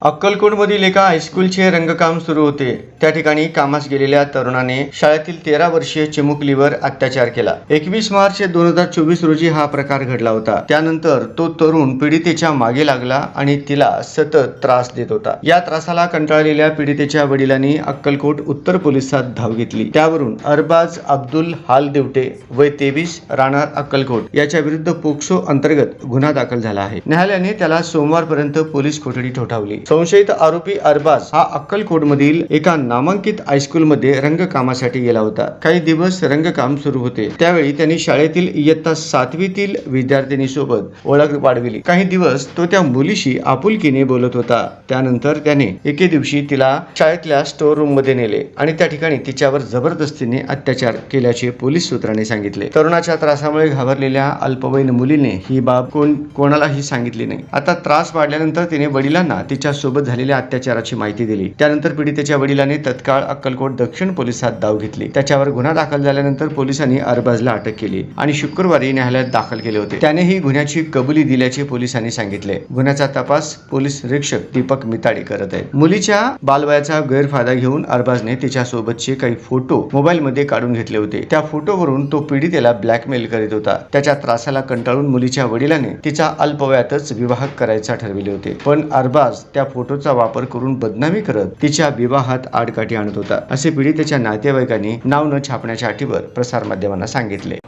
अक्कलकोटमधील एका हायस्कूलचे रंगकाम सुरू होते. त्या ठिकाणी कामास गेलेल्या तरुणाने शाळेतील 13 वर्षीय चिमुकलीवर अत्याचार केला. 21 मार्च 2024 रोजी हा प्रकार घडला होता. त्यानंतर तो तरुण पीडितेच्या मागे लागला आणि तिला सतत त्रास देत होता. या त्रासाला कंटाळलेल्या पीडितेच्या वडिलांनी अक्कलकोट उत्तर पोलिसात धाव घेतली. त्यावरून अरबाज अब्दुल हालदेवटे वय 23 राहणार अक्कलकोट याच्या विरुद्ध पोक्सो अंतर्गत गुन्हा दाखल झाला आहे. न्यायालयाने त्याला सोमवारपर्यंत पोलीस कोठडी ठोठावली. संशयित आरोपी अरबाज हा अक्कलकोटमधील एका नामांकित हायस्कूलमध्ये रंगकामासाठी गेला होता. काही दिवस रंगकाम सुरू होते त्यावेळी त्यांनी शाळेतील इयत्ता 7वीतील विद्यार्थिनीसोबत ओळख वाढविली. काही दिवस तो त्या मुलीशी आपुलकीने बोलत होता. त्यानंतर त्याने एके दिवशी तिला शाळेतल्या स्टोर रूम मध्ये नेले आणि त्या ठिकाणी तिच्यावर जबरदस्तीने अत्याचार केल्याचे पोलीस सूत्रांनी सांगितले. तरुणाच्या त्रासामुळे घाबरलेल्या अल्पवयीन मुलीने ही बाब कोणालाही सांगितली नाही. आता त्रास वाढल्यानंतर तिने वडिलांना तिच्या सोबत झालेल्या अत्याचाराची माहिती दिली. त्यानंतर पीडितेच्या वडिलांनी तत्काळ अक्कलकोट दक्षिण पोलिसात धाव घेतली. त्याच्यावर गुन्हा दाखल झाल्यानंतर पोलिसांनी अरबाजला अटक केली आणि शुक्रवारी न्यायालयात दाखल केले होते. त्याने ही गुन्ह्याची कबुली दिल्याचे पोलिसांनी सांगितले. गुन्ह्याचा तपास पोलीस निरीक्षक दीपक मिताडे करत आहेत. मुलीच्या बालवयाचा गैरफायदा घेऊन अरबाजने तिच्या सोबतचे काही फोटो मोबाईल मध्ये काढून घेतले होते. त्या फोटोवरून तो पीडितेला ब्लॅकमेल करीत होता. त्याच्या त्रासाला कंटाळून मुलीच्या वडिलांनी तिचा अल्पवयातच विवाह करायचा ठरविले होते. पण अरबाज त्या फोटोचा वापर करून बदनामी करत तिच्या विवाहात आडकाठी आणत होता, असे पीडितेच्या नातेवाईकांनी नाव न छापण्याच्या अटीवर प्रसारमाध्यमांना सांगितले.